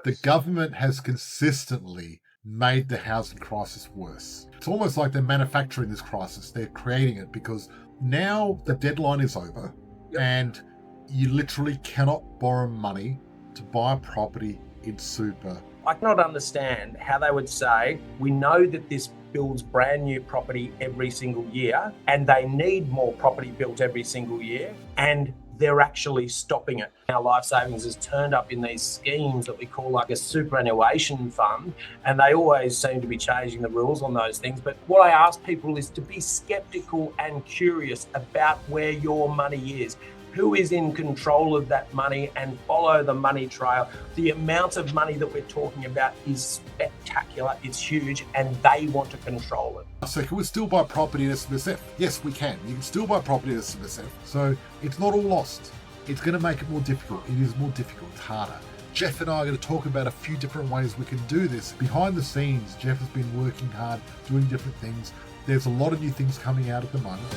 The government has consistently made the housing crisis worse. It's almost like they're manufacturing this crisis. They're creating it because now the deadline is over and you literally cannot borrow money to buy a property in super. I cannot understand how they would say, we know that this builds brand new property every single year and they need more property built every single year, and they're actually stopping it. Our life savings is turned up in these schemes that we call like a superannuation fund, and they always seem to be changing the rules on those things. But what I ask people is to be skeptical and curious about where your money is. Who is in control of that money, and follow the money trail. The amount of money that we're talking about is spectacular, it's huge, and they want to control it. So can we still buy property at SMSF? Yes, we can. You can still buy property at SMSF. So it's not all lost. It's going to make it more difficult. It is more difficult, it's harder. Jeff and I are going to talk about a few different ways we can do this. Behind the scenes, Jeff has been working hard, doing different things. There's a lot of new things coming out at the moment.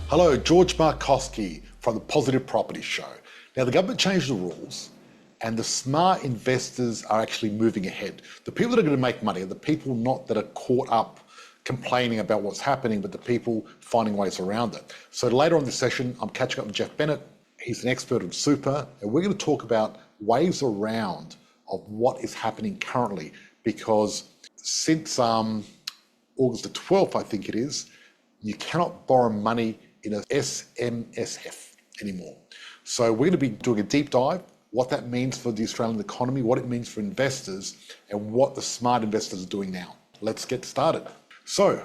Hello, George Markoski from the Positive Property Show. Now, the government changed the rules and the smart investors are actually moving ahead. The people that are going to make money are the people not that are caught up complaining about what's happening, but the people finding ways around it. So later on this session, I'm catching up with Jeff Bennett. He's an expert on super, and we're going to talk about ways around of what is happening currently, because since August the 12th, I think it is, you cannot borrow money in a SMSF anymore. So we're going to be doing a deep dive, what that means for the Australian economy, what it means for investors, and what the smart investors are doing now. Let's get started. So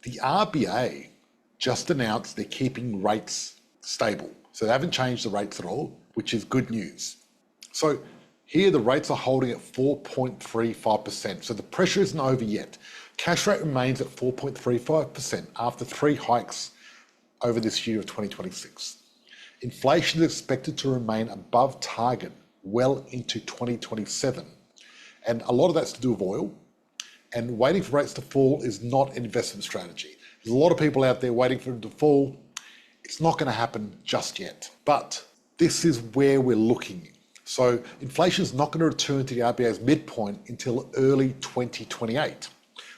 the RBA just announced they're keeping rates stable. So they haven't changed the rates at all, which is good news. So here the rates are holding at 4.35%. So the pressure isn't over yet. Cash rate remains at 4.35% after 3 hikes over this year of 2026. Inflation is expected to remain above target well into 2027. And a lot of that's to do with oil. And waiting for rates to fall is not an investment strategy. There's a lot of people out there waiting for them to fall. It's not going to happen just yet. But this is where we're looking. So inflation is not going to return to the RBA's midpoint until early 2028.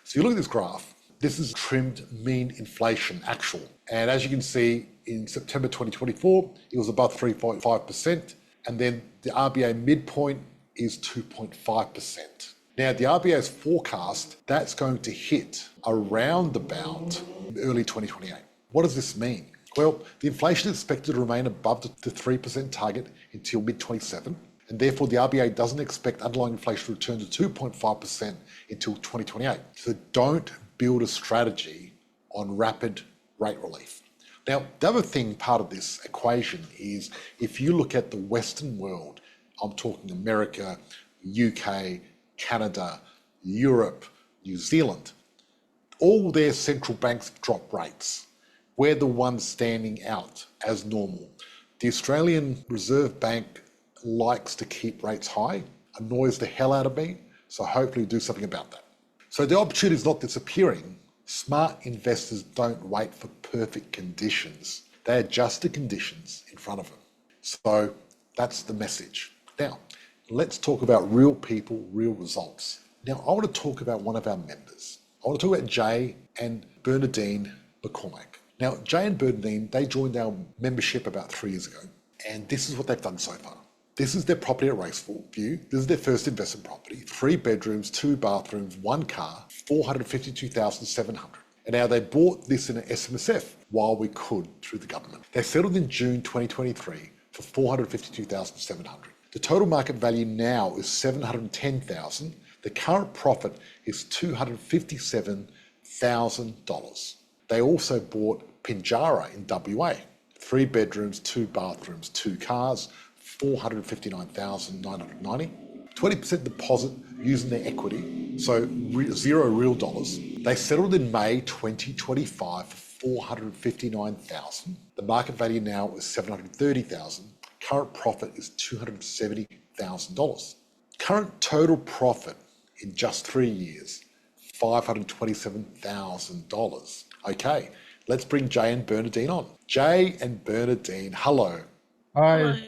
So you look at this graph. This is trimmed mean inflation, actual. And as you can see, in September 2024, it was above 3.5%. And then the RBA midpoint is 2.5%. Now, the RBA's forecast, that's going to hit around about early 2028. What does this mean? Well, the inflation is expected to remain above the 3% target until mid-27. And therefore, the RBA doesn't expect underlying inflation to return to 2.5% until 2028. So don't build a strategy on rapid rate relief. Now, the other thing, part of this equation is if you look at the Western world, I'm talking America, UK, Canada, Europe, New Zealand, all their central banks drop rates. We're the ones standing out as normal. The Australian Reserve Bank likes to keep rates high, annoys the hell out of me, so hopefully do something about that. So the opportunity is not disappearing. Smart investors don't wait for perfect conditions. They adjust the conditions in front of them. So that's the message. Now, let's talk about real people, real results. Now, I want to talk about one of our members. I want to talk about Jay and Bernardine McCormack. Now, Jay and Bernardine, they joined our membership about 3 years ago, and this is what they've done so far. This is their property at Raceview. This is their first investment property. 3 bedrooms, 2 bathrooms, 1 car, $452,700. And now they bought this in an SMSF while we could through the government. They settled in June 2023 for $452,700. The total market value now is $710,000. The current profit is $257,000. They also bought Pinjarra in WA. 3 bedrooms, 2 bathrooms, 2 cars, $459,990. 20% deposit using their equity, so zero real dollars. They settled in May 2025 for $459,000. The market value now is $730,000. Current profit is $270,000. Current total profit in just 3 years, $527,000. Okay, let's bring Jay and Bernardine on. Jay and Bernardine, hello. Hello.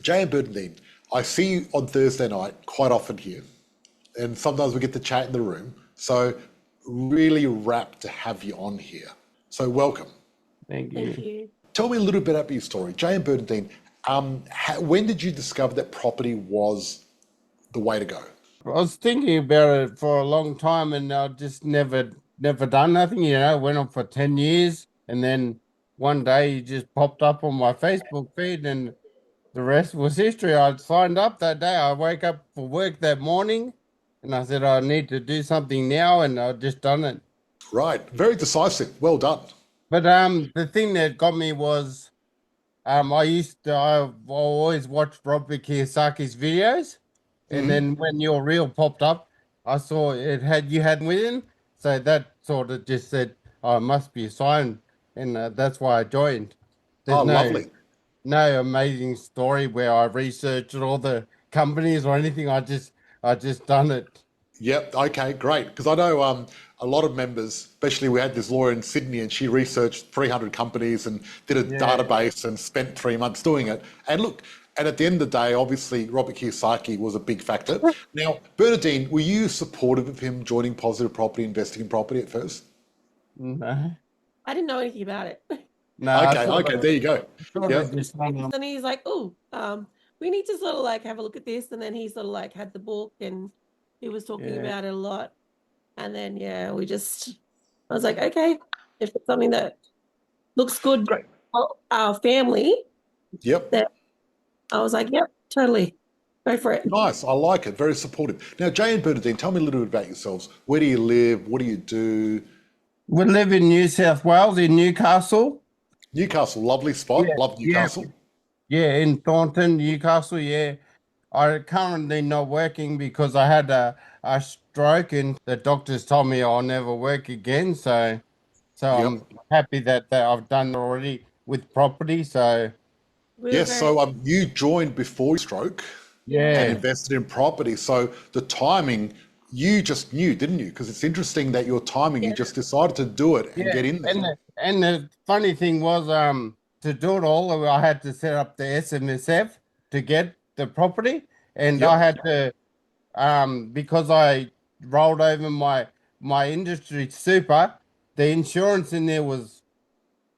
Jay and Bernardine, I see you on Thursday night quite often here, and sometimes we get to chat in the room. So really rapt to have you on here. So welcome. Thank you. Thank you. Tell me a little bit about your story. Jay and Bernardine, when did you discover that property was the way to go? I was thinking about it for a long time, and I just never done nothing. Went on for 10 years, and then one day it just popped up on my Facebook feed, and the rest was history. I signed up that day. I woke up for work that morning, and I said I need to do something now, and I just done it. Right, very decisive. Well done. But the thing that got me was I always watched Robert Kiyosaki's videos. And then when your reel popped up, I saw you had within, so that sort of just said, "Oh, it must be a sign," and that's why I joined. There's Lovely. no amazing story where I researched all the companies or anything. I just done it. Yep. Okay. Great. Because I know a lot of members, especially we had this lawyer in Sydney, and she researched 300 companies and did a database and spent 3 months doing it. And look. And at the end of the day, obviously, Robert Kiyosaki was a big factor. Now, Bernardine, were you supportive of him joining Positive Property, investing in property at first? No, I didn't know anything about it. no. Okay, there you go. Yep. Then he's like, "Oh, we need to sort of like have a look at this." And then he sort of like had the book and he was talking about it a lot. And then I was like, okay, if it's something that looks good for our family, Yep. I was like, yep, totally. Go for it. Nice. I like it. Very supportive. Now, Jay and Bernardine, tell me a little bit about yourselves. Where do you live? What do you do? We live in New South Wales, in Newcastle. Newcastle, lovely spot. Love Newcastle. Yeah, in Thornton, Newcastle. Yeah, I'm currently not working because I had a stroke, and the doctors told me I'll never work again. So I'm happy that I've done already with property. So. Yes, so you joined before your stroke and invested in property. So the timing, you just knew, didn't you? Because it's interesting that your timing, you just decided to do it and get in there. And the funny thing was, to do it all, I had to set up the SMSF to get the property. And I had to, because I rolled over my industry super, the insurance in there was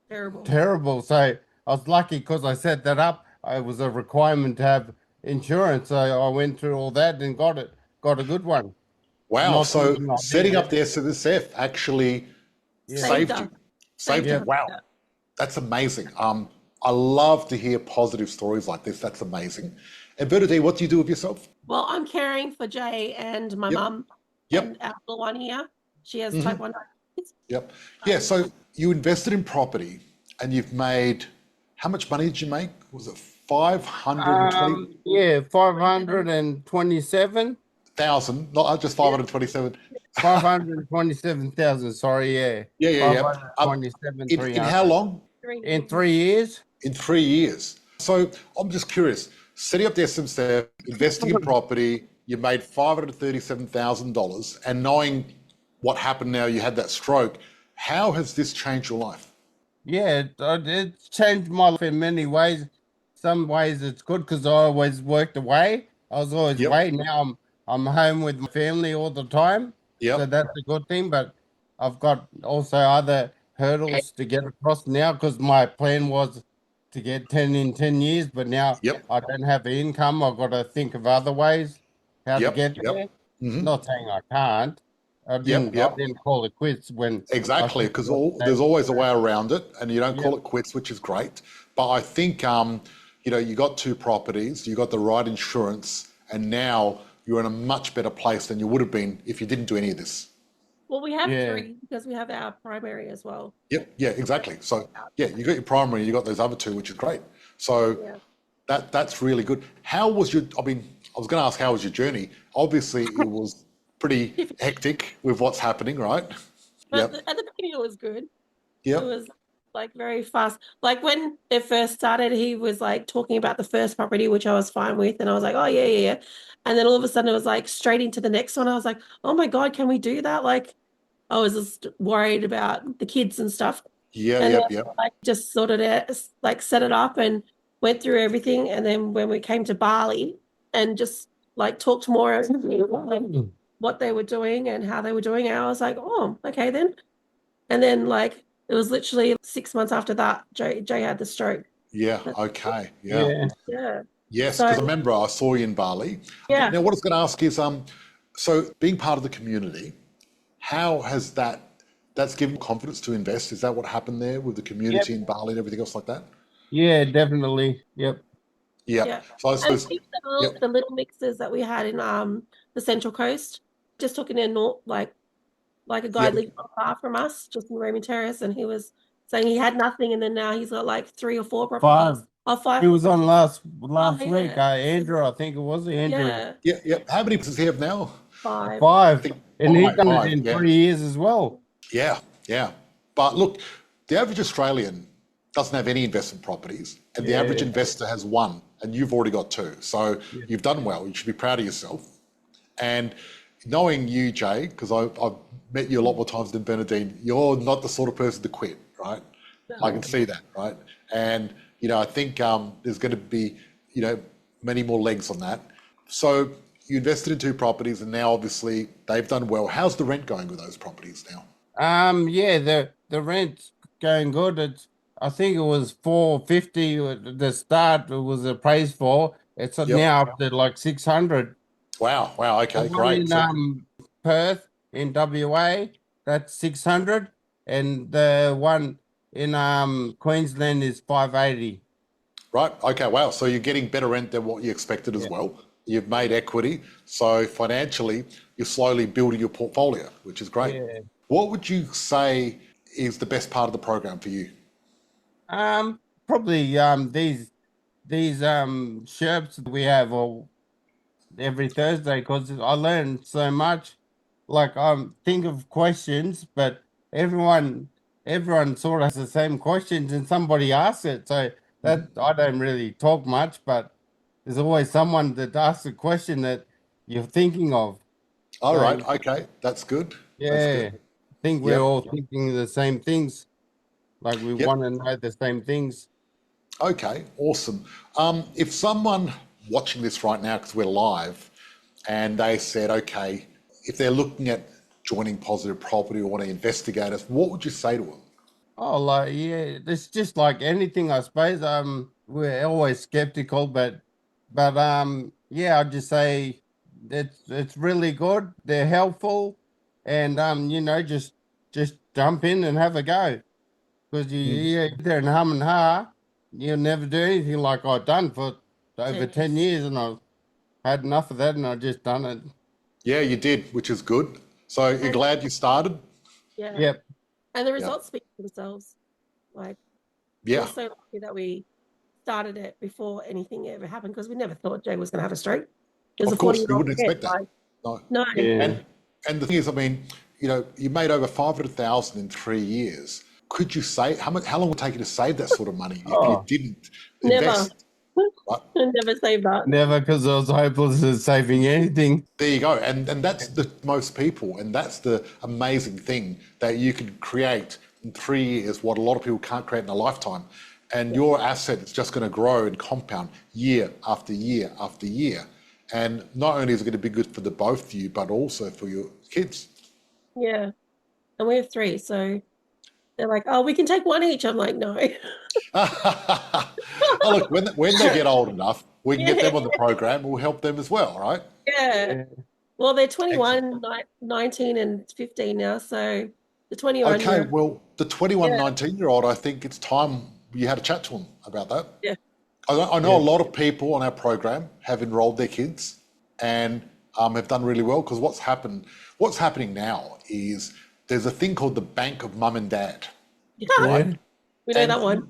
terrible. So I was lucky because I set that up. It was a requirement to have insurance. So I went through all that and got a good one. Wow. So setting up the SMSF actually saved you. Saved you. Wow. That's amazing. I love to hear positive stories like this. That's amazing. And Bernadette, what do you do with yourself? Well, I'm caring for Jay and my mum and our little one here. She has type 1 diabetes. Yep. Yeah, so you invested in property and you've made... How much money did you make? Was it 520? 527,000. Not just 527. 527,000. Sorry, Yeah. 527,300. In how long? In 3 years. In 3 years. So I'm just curious. Setting up the SMSF, investing in property, you made $537,000, and knowing what happened now, you had that stroke. How has this changed your life? Yeah, it's changed my life in many ways. Some ways it's good because I always worked away. I was always away. Now I'm home with my family all the time. So that's a good thing. But I've got also other hurdles to get across now because my plan was to get 10 in 10 years. But now I don't have the income. I've got to think of other ways how to get there. Not saying I can't. I didn't call it quits when... Exactly, because there's always a way around it, and you don't call it quits, which is great. But I think, you got 2 properties, you got the right insurance, and now you're in a much better place than you would have been if you didn't do any of this. Well, we have 3 because we have our primary as well. Yep, yeah, exactly. So, you got your primary, you got those other 2, which is great. So that's really good. How was your... I was going to ask, how was your journey? Obviously, it was... pretty hectic with what's happening, right? But at the beginning, it was good. Yep. It was like very fast. Like when it first started, he was like talking about the first property, which I was fine with. And I was like, oh, yeah. And then all of a sudden it was like straight into the next one. I was like, oh my God, can we do that? Like I was just worried about the kids and stuff. Yeah, And yep, then, yep. like, just sorted it, like, set it up and went through everything. And then when we came to Bali and just like talked more about what they were doing and how they were doing it, I was like, oh, okay then. And then, like, it was literally 6 months after that, Jay had the stroke. Yeah, okay, yeah. Yeah. Yeah. Yes, So because I remember I saw you in Bali. yeah. Now, what I was going to ask is, so being part of the community, how has that's given confidence to invest? Is that what happened there with the Yep. community in Bali and everything else like that? Yeah, definitely. Yep. Yeah. Yeah. So I And suppose, even yep, the little mixes that we had in the Central Coast, just talking in North, like a guy yep. lived not far from us, just in Raymond Terrace, and he was saying he had nothing, and then now he's got like 3 or 4 properties. 5. Oh, 5. He was on last Oh, week. yeah. Andrew, I think it was Andrew. Yeah, Yeah, yep. How many does he have now? 5. 5. think And he's done five, it in yeah. 3 years as well. Yeah, yeah. But look, the average Australian doesn't have any investment properties, and the average investor has 1, and you've already got 2. So you've done well. You should be proud of yourself. And knowing you, Jay, because I've met you a lot more times than Bernardine, you're not the sort of person to quit, right? I can see that, right? And, I think there's going to be, many more legs on that. So you invested in 2 properties, and now obviously they've done well. How's the rent going with those properties now? Yeah, the rent's going good. I think it was $450 at the start. It was appraised for. It's now up to like 600. Wow, okay, The one great. in Perth in WA, that's 600, and the one in Queensland is 580. Right, okay, wow. So you're getting better rent than what you expected as well. You've made equity. So financially, you're slowly building your portfolio, which is great. Yeah. What would you say is the best part of the program for you? Probably these Sherps we have all every Thursday, because I learn so much. Like, think of questions, but everyone sort of has the same questions, and somebody asks it. So that I don't really talk much, but there's always someone that asks a question that you're thinking of. All So right, okay, that's good. That's yeah, good. I think we're all thinking the same things. Like, we Yep. want to know the same things. Okay, awesome. If someone watching this right now, because we're live, and they said, okay, if they're looking at joining Positive Property or want to investigate us, what would you say to them? Oh, like, yeah, it's just like anything, I suppose. We're always skeptical, but yeah, I'd just say it's really good. They're helpful, and just jump in and have a go, because you're there and hum and ha, you'll never do anything like I've done for over 10 years, and I've had enough of that, and I've just done it. Yeah, you did, which is good. So you're glad you started? Yeah. Yep. And the results speak for themselves. Like, we're so lucky that we started it before anything ever happened, because we never thought Jay was going to have a stroke. It was Of course, we 40-year-old wouldn't kid, expect that. like, No. no. Yeah. And the thing is, I mean, you made over 500,000 in 3 years. Could you say how long would it take you to save that sort of money if you didn't invest? Right? Never saved that. Never, because I was hopeless at saving anything. There you go. And that's the most people, and that's the amazing thing, that you can create in 3 years what a lot of people can't create in a lifetime. And your asset is just going to grow and compound year after year after year. And not only is it going to be good for the both of you, but also for your kids. Yeah. And we have 3, so they're like, oh, we can take 1 each. I'm like, no. Oh, look, when they get old enough, we can get them on the program. We'll help them as well, right? Yeah. Well, they're 21, 19 and 15 now, so the 21. Okay, well, the 21, 19-year-old, I think it's time you had a chat to them about that. Yeah. I know a lot of people on our program have enrolled their kids and have done really well, because what's happening now is there's a thing called the bank of mum and dad. Right? We know that one.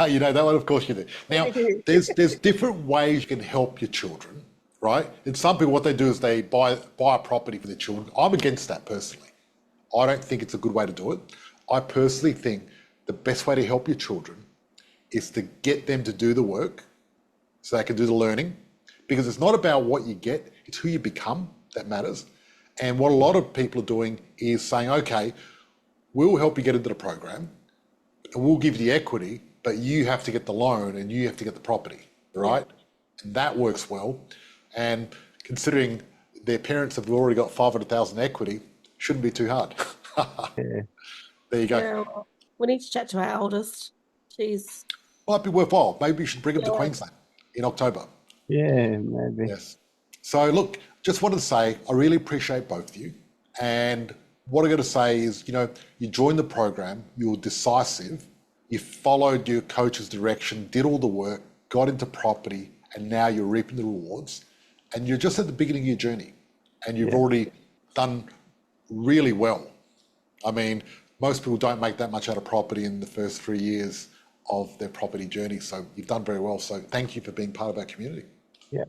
You know that one, of course you do. Now, there's different ways you can help your children, right? And some people, what they do is they buy a property for their children. I'm against that personally. I don't think it's a good way to do it. I personally think the best way to help your children is to get them to do the work so they can do the learning, because it's not about what you get, it's who you become that matters. And what a lot of people are doing is saying, okay, we'll help you get into the program, we'll give you the equity, but you have to get the loan and you have to get the property, right? And that works well. And considering their parents have already got 500,000 equity, shouldn't be too hard. There you go. Yeah, well, we need to chat to our eldest. She's Might be worthwhile. Maybe you should bring them to Queensland in October. Yeah, maybe. Yes. So look, just wanted to say, I really appreciate both of you. And what I got to say is, you joined the program, you were decisive, you followed your coach's direction, did all the work, got into property, and now you're reaping the rewards. And you're just at the beginning of your journey, and you've already done really well. I mean, most people don't make that much out of property in the first 3 years of their property journey. So you've done very well. So thank you for being part of our community. Yeah.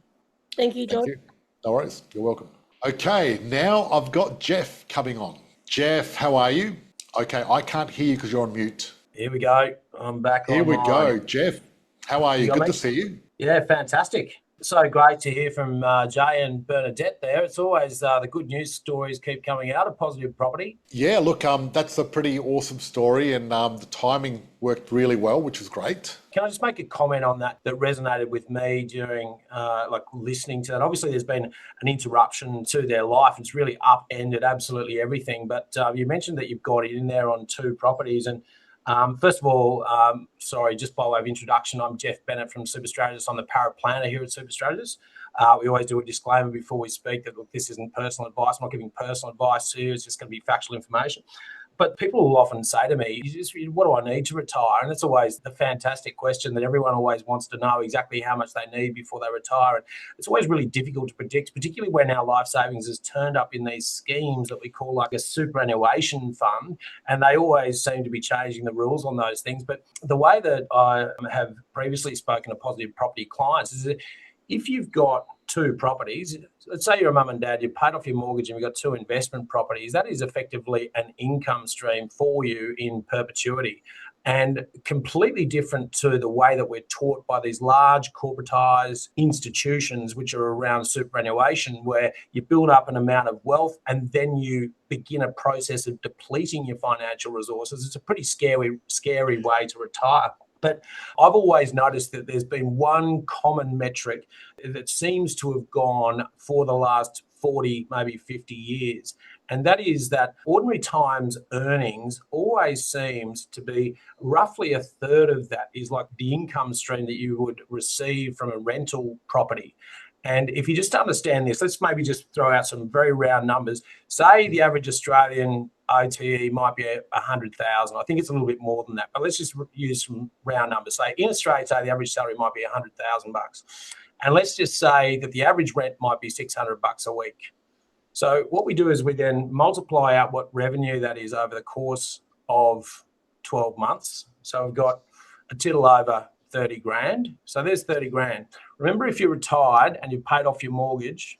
Thank you, George. Thank you. No worries. You're welcome. Okay, now I've got Jeff coming on. Jeff, how are you? Okay, I can't hear you because you're on mute. Here we go. I'm back on. Here we go. Jeff, how are you? Good to see you. Yeah, fantastic. So great to hear from Jay and Bernadette there. It's always the good news stories keep coming out of Positive Property. Yeah, look, that's a pretty awesome story, and the timing worked really well, which is great. Can I just make a comment on that resonated with me during listening to that? Obviously, there's been an interruption to their life. It's really upended absolutely everything. But you mentioned that you've got in there on 2 properties, and first of all, sorry, just by way of introduction, I'm Jeff Bennett from Superstrategists. I'm the paraplanner here at Superstrategists. We always do a disclaimer before we speak that, look, this isn't personal advice. I'm not giving personal advice to you. It's just going to be factual information. But people will often say to me, what do I need to retire? And it's always the fantastic question that everyone always wants to know exactly how much they need before they retire. And it's always really difficult to predict, particularly when our life savings is turned up in these schemes that we call like a superannuation fund. And they always seem to be changing the rules on those things. But the way that I have previously spoken to Positive Property clients is that if you've got 2 properties, let's say you're a mum and dad, you've paid off your mortgage and you've got 2 investment properties, that is effectively an income stream for you in perpetuity, and completely different to the way that we're taught by these large corporatized institutions which are around superannuation, where you build up an amount of wealth and then you begin a process of depleting your financial resources. It's a pretty scary way to retire. But I've always noticed that there's been one common metric that seems to have gone for the last 40, maybe 50 years. And that is that ordinary times earnings always seems to be roughly a third of that is like the income stream that you would receive from a rental property. And if you just understand this, let's maybe just throw out some very round numbers. Say the average Australian OTE might be 100,000. I think it's a little bit more than that, but let's just use some round numbers. Say in Australia, say the average salary might be $100,000, and let's just say that the average rent might be $600 a week. So what we do is we then multiply out what revenue that is over the course of 12 months. So we've got a tittle over 30 grand. So there's 30 grand. Remember, if you're retired and you've paid off your mortgage,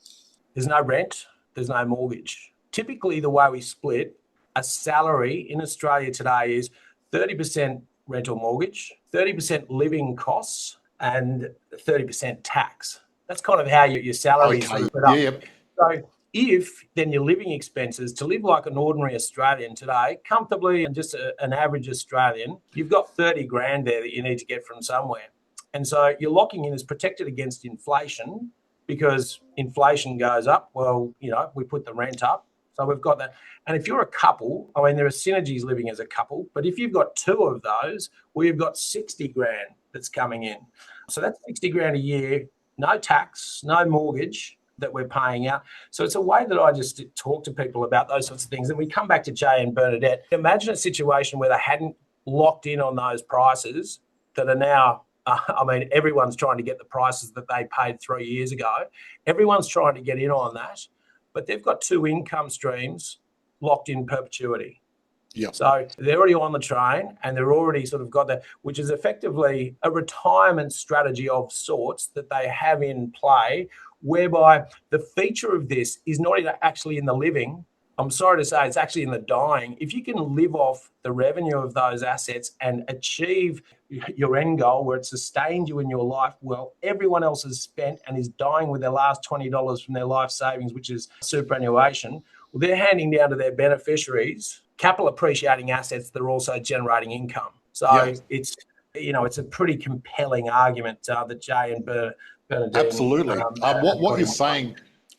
there's no rent, there's no mortgage. Typically, the way we split a salary in Australia today is 30% rental mortgage, 30% living costs, and 30% tax. That's kind of how your salary is split up. Yep. So if then your living expenses, to live like an ordinary Australian today, comfortably and just an average Australian, you've got 30 grand there that you need to get from somewhere. And so you're locking in as protected against inflation, because inflation goes up. Well, we put the rent up. So we've got that. And if you're a couple, I mean, there are synergies living as a couple, but if you've got 2 of those, well, you've got 60 grand that's coming in. So that's 60 grand a year, no tax, no mortgage that we're paying out. So it's a way that I just talk to people about those sorts of things. And we come back to Jay and Bernadette. Imagine a situation where they hadn't locked in on those prices that are now, everyone's trying to get the prices that they paid 3 years ago. Everyone's trying to get in on that, but they've got 2 income streams locked in perpetuity. Yeah. So they're already on the train and they're already sort of got that, which is effectively a retirement strategy of sorts that they have in play, whereby the feature of this is not actually in the living. I'm sorry to say, it's actually in the dying. If you can live off the revenue of those assets and achieve your end goal where it sustained you in your life, well, everyone else has spent and is dying with their last $20 from their life savings, which is superannuation. Well, they're handing down to their beneficiaries capital appreciating assets that are also generating income. So it's, it's a pretty compelling argument that Jay and Bernardine. Absolutely.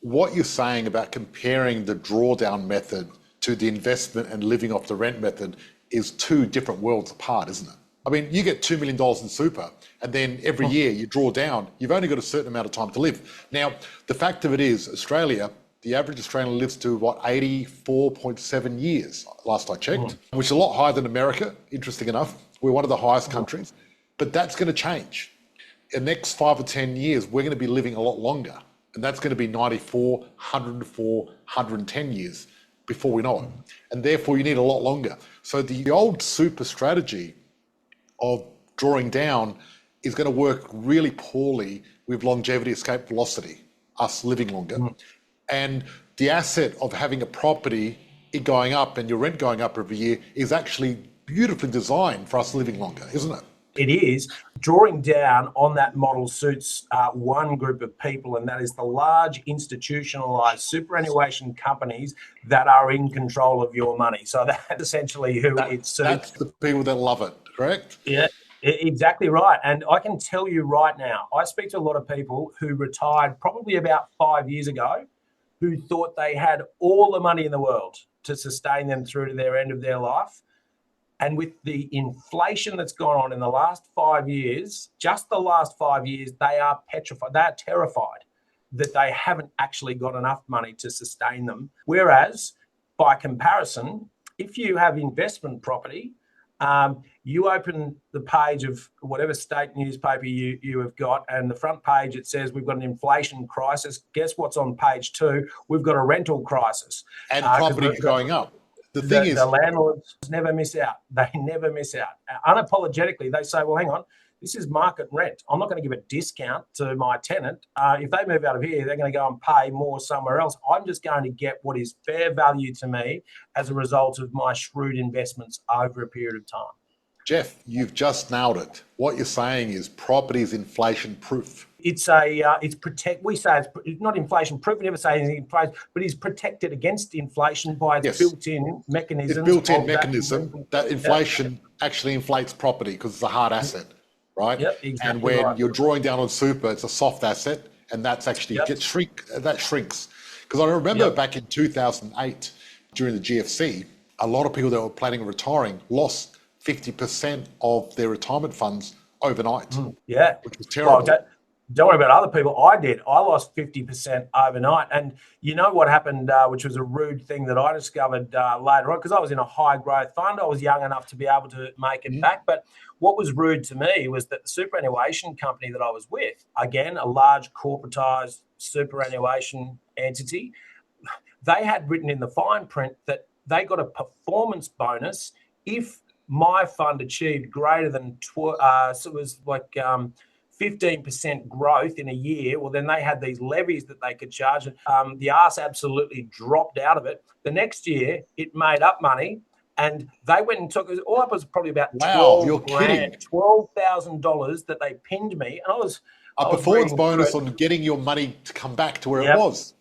What you're saying about comparing the drawdown method to the investment and living off the rent method is two different worlds apart, isn't it? I mean, you get $2 million in super, and then every year you draw down, you've only got a certain amount of time to live. Now, the fact of it is, Australia, the average Australian lives to, 84.7 years, last I checked, which is a lot higher than America, interesting enough. We're one of the highest countries, but that's going to change. In the next 5 or 10 years, we're going to be living a lot longer, and that's going to be 94, 104, 110 years before we know it. And therefore, you need a lot longer. So the old super strategy of drawing down is going to work really poorly with longevity escape velocity, us living longer. And the asset of having a property, it going up and your rent going up every year, is actually beautifully designed for us living longer, isn't it? It is. Drawing down on that model suits one group of people, and that is the large institutionalized superannuation companies that are in control of your money. So that's essentially who it suits. That's the people that love it, correct? Yeah, exactly right. And I can tell you right now, I speak to a lot of people who retired probably about 5 years ago, who thought they had all the money in the world to sustain them through to their end of their life. And with the inflation that's gone on in the last 5 years, just the last 5 years, they are petrified. They are terrified that they haven't actually got enough money to sustain them. Whereas, by comparison, if you have investment property, you open the page of whatever state newspaper you have got, and the front page, it says we've got an inflation crisis. Guess what's on page 2? We've got a rental crisis. And property going up. The thing is, the landlords never miss out. They never miss out. Unapologetically, they say, well, hang on, this is market rent. I'm not going to give a discount to my tenant. If they move out of here, they're going to go and pay more somewhere else. I'm just going to get what is fair value to me as a result of my shrewd investments over a period of time. Jeff, you've just nailed it. What you're saying is property is inflation proof. It's we say it's not inflation proof. We never say anything inflation, but it's protected against inflation by its built-in mechanisms. It's built-in mechanism that inflation actually inflates property because it's a hard asset, right? Yep, exactly. And when you're drawing down on super, it's a soft asset, and that's actually that shrinks. Because I remember back in 2008 during the GFC, a lot of people that were planning on retiring lost 50% of their retirement funds overnight. Which was terrible. Well, don't worry about other people. I did. I lost 50% overnight. And you know what happened, which was a rude thing that I discovered later on, because I was in a high growth fund. I was young enough to be able to make it back. But what was rude to me was that the superannuation company that I was with, again, a large corporatized superannuation entity, they had written in the fine print that they got a performance bonus if my fund achieved greater than, so it was like 15% growth in a year. Well, then they had these levies that they could charge. The arse absolutely dropped out of it. The next year, it made up money, and they went and took it. All up was probably about $12,000 that they pinned me. And I was performance bonus on getting your money to come back to where it was.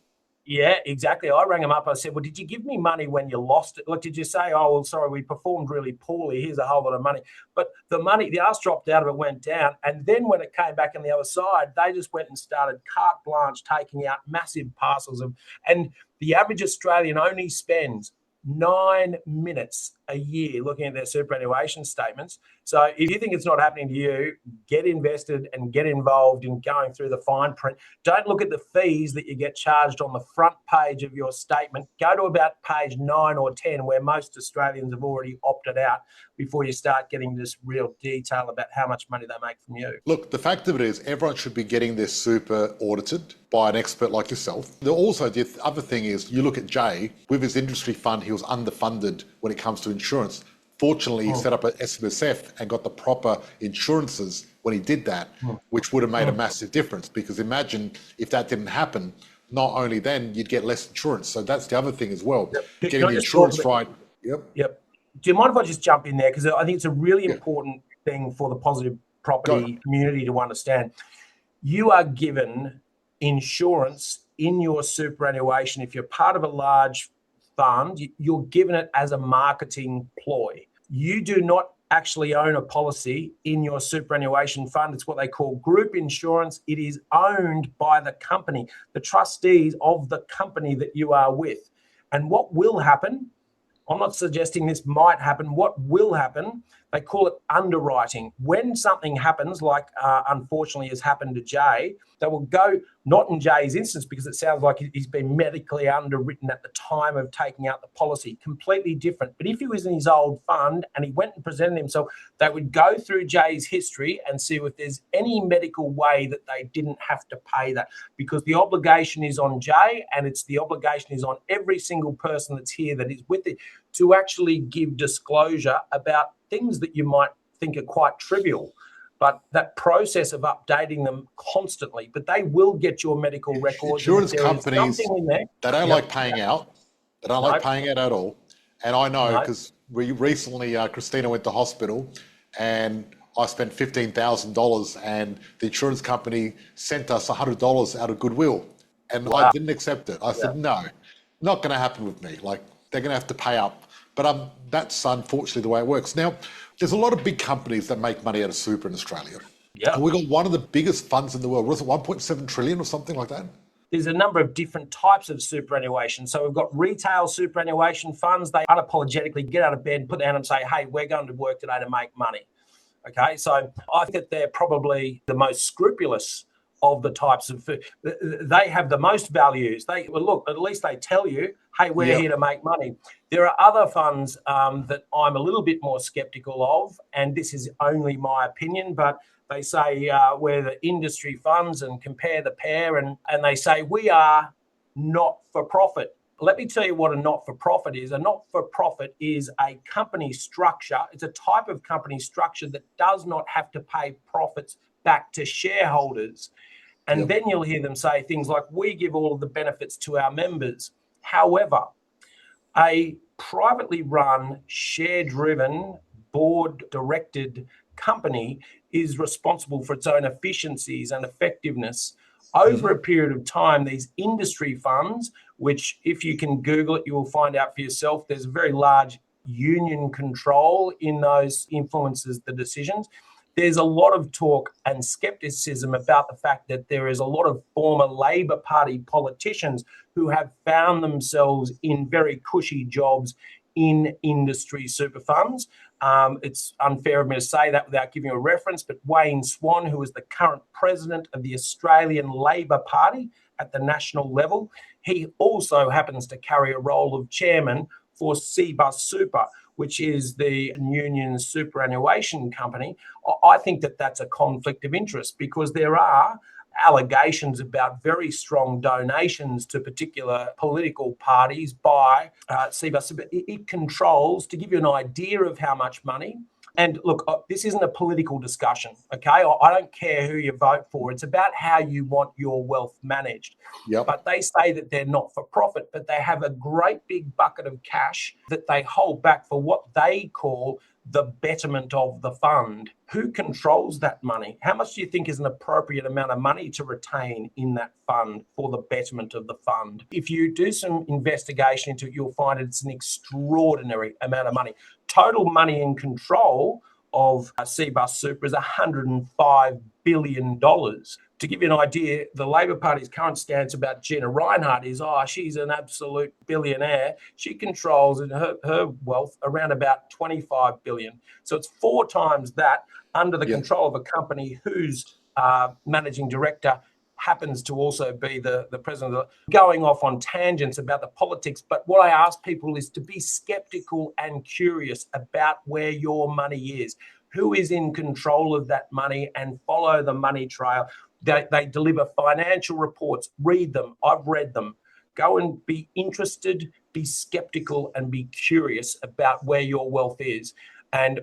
Yeah, exactly. I rang them up. I said, well, did you give me money when you lost it? Like, did you say, oh, well, sorry, we performed really poorly. Here's a whole lot of money. But the money, the arse dropped out of it, went down. And then when it came back on the other side, they just went and started carte blanche, taking out massive parcels of, and the average Australian only spends 9 minutes a year looking at their superannuation statements. So if you think it's not happening to you, get invested and get involved in going through the fine print. Don't look at the fees that you get charged on the front page of your statement. Go to about page 9 or 10, where most Australians have already opted out, before you start getting this real detail about how much money they make from you. Look, the fact of it is everyone should be getting their super audited by an expert like yourself. Also, the other thing is, you look at Jay, with his industry fund, he was underfunded when it comes to insurance. Fortunately, he set up an SMSF and got the proper insurances when he did that, which would have made a massive difference. Because imagine if that didn't happen, not only then you'd get less insurance. So that's the other thing as well. Getting the insurance right. Yep. Do you mind if I just jump in there? Because I think it's a really important thing for the positive property community to understand. You are given insurance in your superannuation. If you're part of a large fund, you're given it as a marketing ploy. You do not actually own a policy in your superannuation fund. It's what they call group insurance. It is owned by the company, the trustees of the company that you are with. And what will happen, I'm not suggesting this might happen, what will happen, they call it underwriting. When something happens, like unfortunately has happened to Jay, they will go, not in Jay's instance, because it sounds like he's been medically underwritten at the time of taking out the policy, completely different. But if he was in his old fund and he went and presented himself, they would go through Jay's history and see if there's any medical way that they didn't have to pay that, because the obligation is on Jay, and it's the obligation is on every single person that's here that is with it to actually give disclosure about things that you might think are quite trivial. But that process of updating them constantly, but they will get your medical records. Insurance companies, they don't like paying out. They don't like paying out at all. And I know because we recently, Christina went to hospital and I spent $15,000 and the insurance company sent us $100 out of goodwill. And I didn't accept it. I said, no, not going to happen with me. Like, they're going to have to pay up. But that's unfortunately the way it works. Now, there's a lot of big companies that make money out of super in Australia. Yeah. And we've got one of the biggest funds in the world. Was it 1.7 trillion or something like that? There's a number of different types of superannuation. So we've got retail superannuation funds. They unapologetically get out of bed, put down and say, hey, we're going to work today to make money. Okay, so I think that they're probably the most scrupulous of the types of food. They have the most values. Look, at least they tell you, hey, we're here to make money. There are other funds that I'm a little bit more skeptical of, and this is only my opinion, but they say we're the industry funds and compare the pair, and they say we are not for profit. Let me tell you what a not-for-profit is. A not-for-profit is a company structure. It's a type of company structure that does not have to pay profits back to shareholders. And then you'll hear them say things like, we give all of the benefits to our members. However, a privately run, share-driven, board-directed company is responsible for its own efficiencies and effectiveness. Over a period of time, these industry funds, which if you can Google it, you will find out for yourself, there's a very large union control in those influences the decisions. There's a lot of talk and skepticism about the fact that there is a lot of former Labor Party politicians who have found themselves in very cushy jobs in industry super funds. It's unfair of me to say that without giving a reference, but Wayne Swan, who is the current president of the Australian Labor Party at the national level, he also happens to carry a role of chairman for Cbus Super, which is the union superannuation company. I think that that's a conflict of interest because there are allegations about very strong donations to particular political parties by Cbus Super. It controls, to give you an idea of how much money, and look, this isn't a political discussion, okay? I don't care who you vote for. It's about how you want your wealth managed. But they say that they're not for profit, but they have a great big bucket of cash that they hold back for what they call the betterment of the fund. Who controls that money? How much do you think is an appropriate amount of money to retain in that fund for the betterment of the fund? If you do some investigation into it, you'll find it's an extraordinary amount of money. Total money in control of Cbus Super is $105 billion. To give you an idea, the Labor Party's current stance about Gina Rinehart is, she's an absolute billionaire. She controls in her wealth around about $25 billion. So it's 4 times that under the control of a company whose managing director happens to also be the president of going off on tangents about the politics. But what I ask people is to be skeptical and curious about where your money is, who is in control of that money, and follow the money trail. They deliver financial reports. Read them. I've read them. Go and be interested, be skeptical, and be curious about where your wealth is. And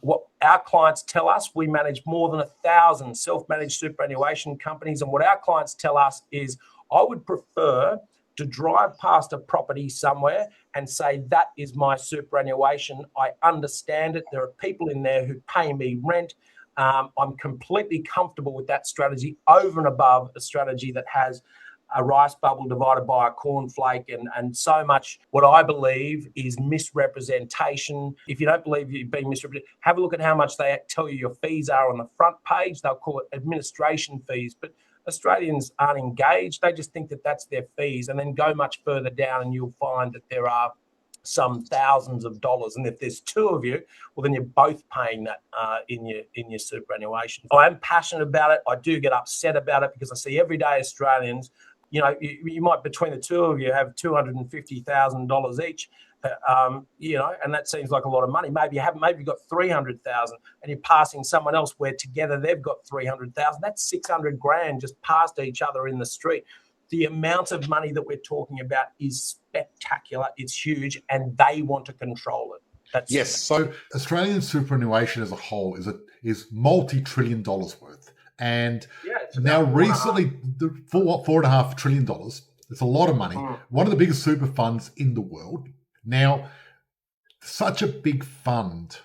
what our clients tell us, we manage more than 1,000 self-managed superannuation companies. And what our clients tell us is, I would prefer to drive past a property somewhere and say, that is my superannuation. I understand it. There are people in there who pay me rent. I'm completely comfortable with that strategy over and above a strategy that has a rice bubble divided by a cornflake, and so much what I believe is misrepresentation. If you don't believe you're being misrepresented, have a look at how much they tell you your fees are on the front page. They'll call it administration fees, but Australians aren't engaged. They just think that that's their fees, and then go much further down and you'll find that there are some thousands of dollars. And if there's two of you, well, then you're both paying that in your superannuation. I am passionate about it. I do get upset about it because I see everyday Australians, you might, between the two of you, have $250,000 each. And that seems like a lot of money. Maybe you've got 300,000 and you're passing someone else where together they've got 300,000. That's 600 grand just past each other in the street. The amount of money that we're talking about is spectacular. It's huge, and they want to control it. Yes. So Australian superannuation as a whole is multi-trillion dollars worth. And now recently, $4.5 trillion. It's a lot of money. One of the biggest super funds in the world. Now, such a big fund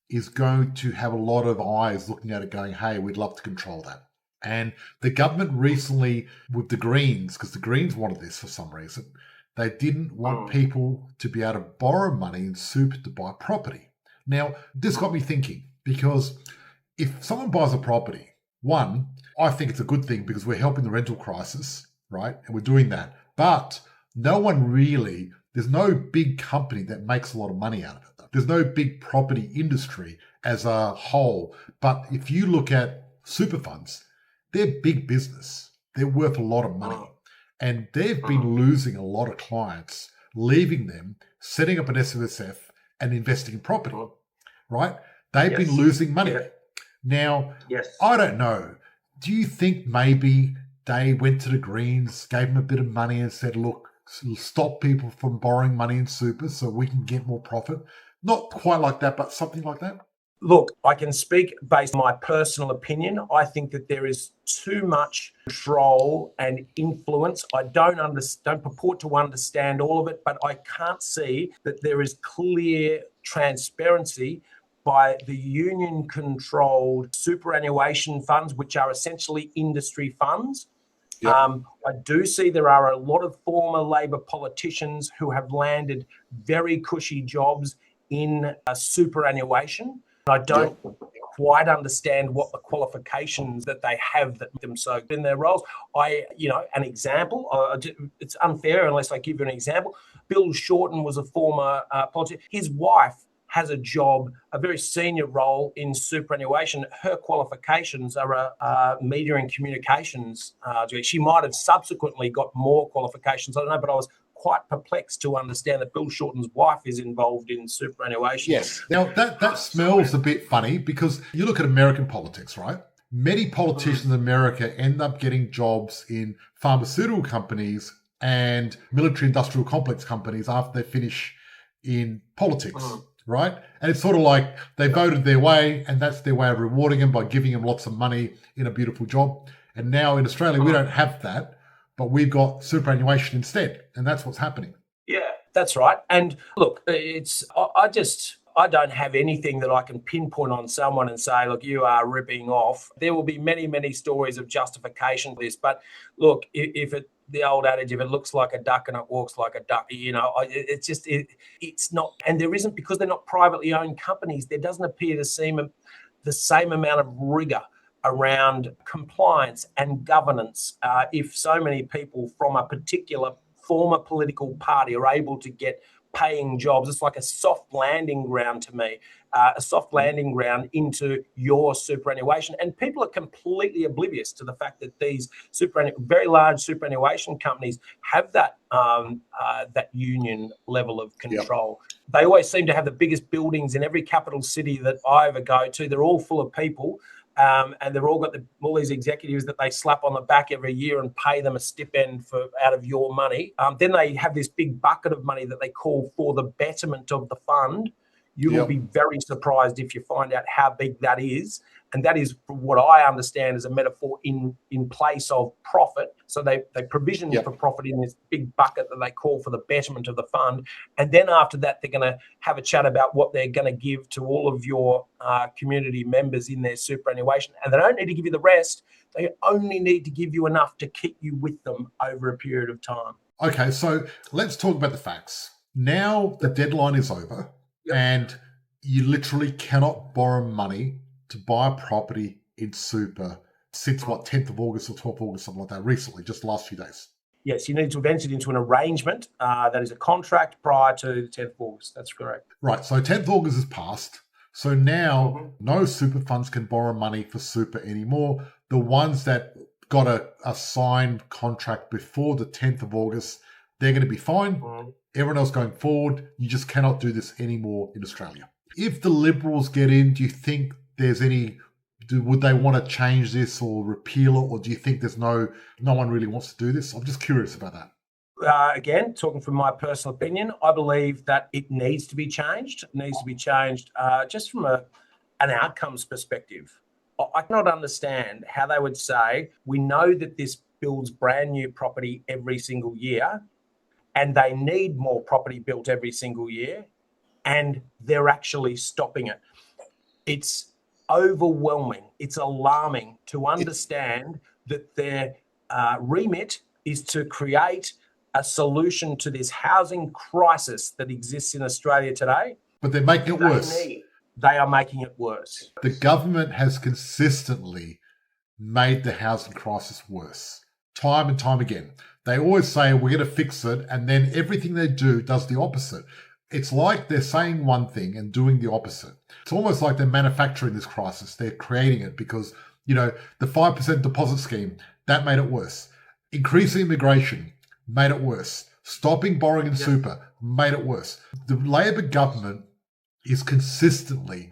is going to have a lot of eyes looking at it going, hey, we'd love to control that. And the government recently, with the Greens, because the Greens wanted this for some reason, they didn't want people to be able to borrow money in super to buy property. Now, this got me thinking, because if someone buys a property, one, I think it's a good thing because we're helping the rental crisis, right? And we're doing that. But there's no big company that makes a lot of money out of it. There's no big property industry as a whole. But if you look at super funds, they're big business. They're worth a lot of money. And they've been losing a lot of clients, leaving them, setting up an SMSF and investing in property, right? They've been losing money. Yeah. Now, I don't know. Do you think maybe they went to the Greens, gave them a bit of money and said, look, stop people from borrowing money in super so we can get more profit? Not quite like that, but something like that? Look, I can speak based on my personal opinion. I think that there is too much control and influence. I don't purport to understand all of it, but I can't see that there is clear transparency by the union-controlled superannuation funds, which are essentially industry funds. Yep. I do see there are a lot of former Labor politicians who have landed very cushy jobs in superannuation. I don't quite understand what the qualifications that they have that make them so good in their roles. An example, it's unfair unless I give you an example. Bill Shorten was a former politician. His wife has a job, a very senior role in superannuation. Her qualifications are a media and communications. She might have subsequently got more qualifications. I don't know, but I was quite perplexed to understand that Bill Shorten's wife is involved in superannuation. Yes. Now, that smells a bit funny because you look at American politics, right? Many politicians in America end up getting jobs in pharmaceutical companies and military-industrial complex companies after they finish in politics, right? And it's sort of like they voted their way, and that's their way of rewarding them by giving them lots of money in a beautiful job. And now in Australia, we don't have that. But we've got superannuation instead, and that's what's happening. Yeah, that's right. And look, I don't have anything that I can pinpoint on someone and say, look, you are ripping off. There will be many, many stories of justification for this. But look, the old adage, if it looks like a duck and it walks like a duck, it's not. And there isn't, because they're not privately owned companies, there doesn't appear to seem the same amount of rigor around compliance and governance. If so many people from a particular former political party are able to get paying jobs, it's like a soft landing ground to me, a soft landing ground into your superannuation. And people are completely oblivious to the fact that these very large superannuation companies have that union level of control. Yep. They always seem to have the biggest buildings in every capital city that I ever go to. They're all full of people. And they've all got all these executives that they slap on the back every year and pay them a stipend out of your money. Then they have this big bucket of money that they call for the betterment of the fund. You will be very surprised if you find out how big that is. And that is, what I understand, is a metaphor in place of profit. So they provision for profit in this big bucket that they call for the betterment of the fund. And then after that, they're going to have a chat about what they're going to give to all of your community members in their superannuation. And they don't need to give you the rest. They only need to give you enough to keep you with them over a period of time. Okay, so let's talk about the facts. Now the deadline is over, and you literally cannot borrow money to buy a property in super since 10th of August or 12th of August, something like that, recently, just the last few days. Yes, you need to have entered into an arrangement that is a contract prior to the 10th of August. That's correct. Right, so 10th of August has passed. So now no super funds can borrow money for super anymore. The ones that got a signed contract before the 10th of August, they're going to be fine. Everyone else going forward, you just cannot do this anymore in Australia. If the Liberals get in, do you think there's would they want to change this or repeal it, or do you think there's no one really wants to do this? I'm just curious about that. Again, talking from my personal opinion, I believe that it needs to be changed. It needs to be changed just from an outcomes perspective. I cannot understand how they would say, we know that this builds brand new property every single year, and they need more property built every single year, and they're actually stopping it. It's overwhelming. It's alarming to understand that their remit is to create a solution to this housing crisis that exists in Australia today. But they're making it worse. They are making it worse. The government has consistently made the housing crisis worse, time and time again. They always say, we're going to fix it, and then everything they do does the opposite. It's like they're saying one thing and doing the opposite. It's almost like they're manufacturing this crisis. They're creating it because, the 5% deposit scheme, that made it worse. Increasing immigration made it worse. Stopping borrowing in super made it worse. The Labor government is consistently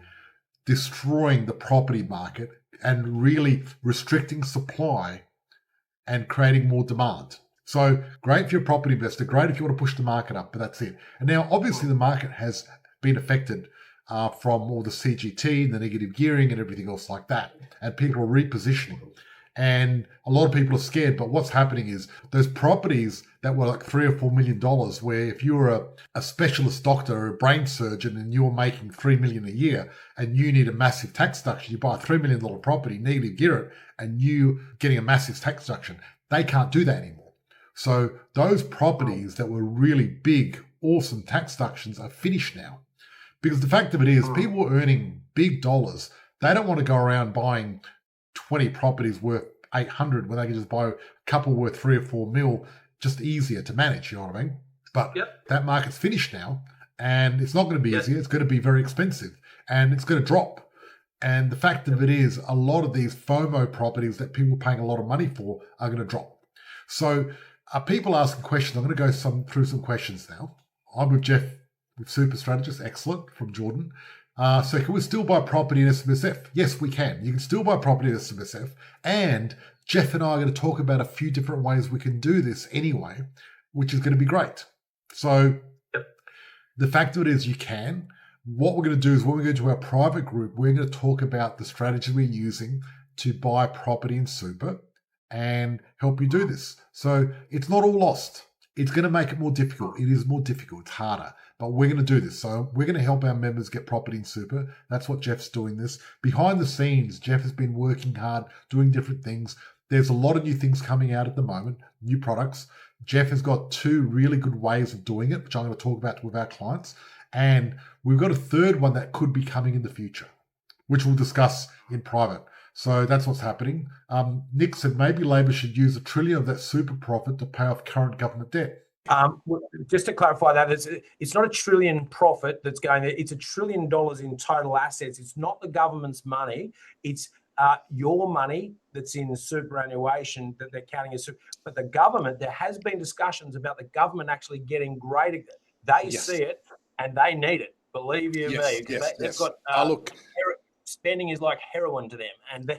destroying the property market and really restricting supply and creating more demand. So great if you're a property investor, great if you want to push the market up, but that's it. And now obviously the market has been affected from all the CGT and the negative gearing and everything else like that. And people are repositioning. And a lot of people are scared, but what's happening is those properties that were like $3 or $4 million, where if you were a specialist doctor or a brain surgeon and you were making $3 million a year and you need a massive tax deduction, you buy a $3 million property, negative gear it, and you getting a massive tax deduction, they can't do that anymore. So those properties that were really big, awesome tax deductions are finished now. Because the fact of it is, people are earning big dollars. They don't want to go around buying 20 properties worth 800 when they can just buy a couple worth 3 or 4 mil, just easier to manage, you know what I mean? But that market's finished now, and it's not going to be easier. It's going to be very expensive, and it's going to drop. And the fact of it is, a lot of these FOMO properties that people are paying a lot of money for are going to drop. So people asking questions. I'm going to go through some questions now. I'm with Jeff, with Super Strategist, excellent, from Jordan. So can we still buy property in SMSF? Yes, we can. You can still buy property in SMSF. And Jeff and I are going to talk about a few different ways we can do this anyway, which is going to be great. So the fact of it is you can. What we're going to do is when we go to our private group, we're going to talk about the strategy we're using to buy property in super and help you do this. So it's not all lost. It's going to make it more difficult. It is more difficult. It's harder. But we're going to do this. So we're going to help our members get property in super. That's what Jeff's doing this. Behind the scenes, Jeff has been working hard, doing different things. There's a lot of new things coming out at the moment, new products. Jeff has got 2 really good ways of doing it, which I'm going to talk about with our clients. And we've got a third one that could be coming in the future, which we'll discuss in private. So that's what's happening. Nick said maybe Labor should use $1 trillion of that super profit to pay off current government debt. Just to clarify that, it's not $1 trillion profit that's going there. It's $1 trillion in total assets. It's not the government's money. It's your money that's in superannuation that they're counting as. But the government, there has been discussions about the government actually getting greater. They see it and they need it. Believe you me, they've got spending is like heroin to them. And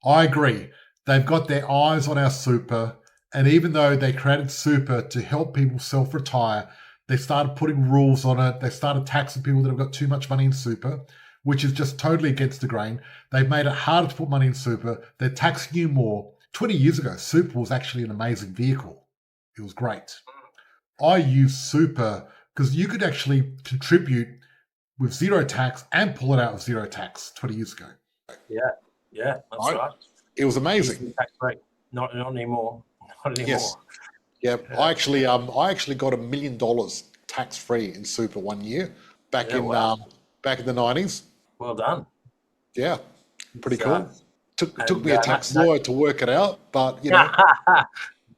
I agree. They've got their eyes on our super. And even though they created super to help people self-retire, they started putting rules on it. They started taxing people that have got too much money in super, which is just totally against the grain. They've made it harder to put money in super. They're taxing you more. 20 years ago, super was actually an amazing vehicle. It was great. I use super because you could actually contribute with zero tax and pull it out of zero tax 20 years ago. Yeah. Yeah, that's right. It was amazing. Tax-free. Not anymore. Not anymore. Yes. Yeah, I actually got $1 million tax-free in super one year back in the 90s. Well done. Yeah, pretty cool. Took me a tax lawyer to work it out, but you know.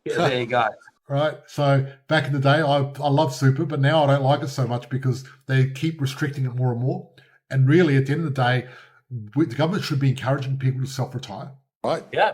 Yeah, there you go. Right. So back in the day, I love super, but now I don't like it so much because they keep restricting it more and more. And really, at the end of the day, the government should be encouraging people to self-retire. Right. Yeah,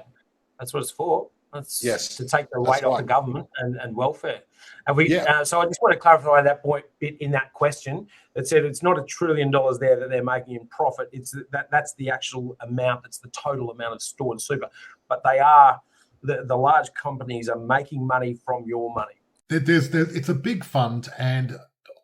that's what it's for. That's to take the weight off the government and welfare. And so I just want to clarify that point bit in that question that said it's not $1 trillion there that they're making in profit. It's that's the actual amount. That's the total amount of stored super. But they are the large companies are making money from your money. It's a big fund, and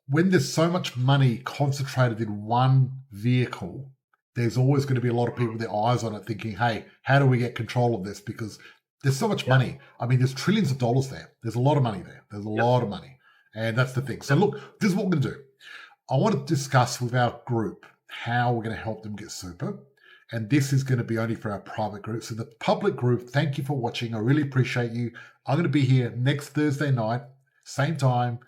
when there's so much money concentrated in one vehicle, there's always going to be a lot of people with their eyes on it thinking, hey, how do we get control of this? Because there's so much money. I mean, there's trillions of dollars there. There's a lot of money there. There's a lot of money. And that's the thing. So look, this is what we're going to do. I want to discuss with our group how we're going to help them get super. And this is going to be only for our private group. So the public group, thank you for watching. I really appreciate you. I'm going to be here next Thursday night, same time,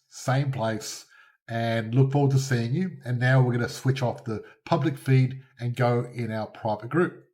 same place, and look forward to seeing you. And now we're going to switch off the public feed and go in our private group.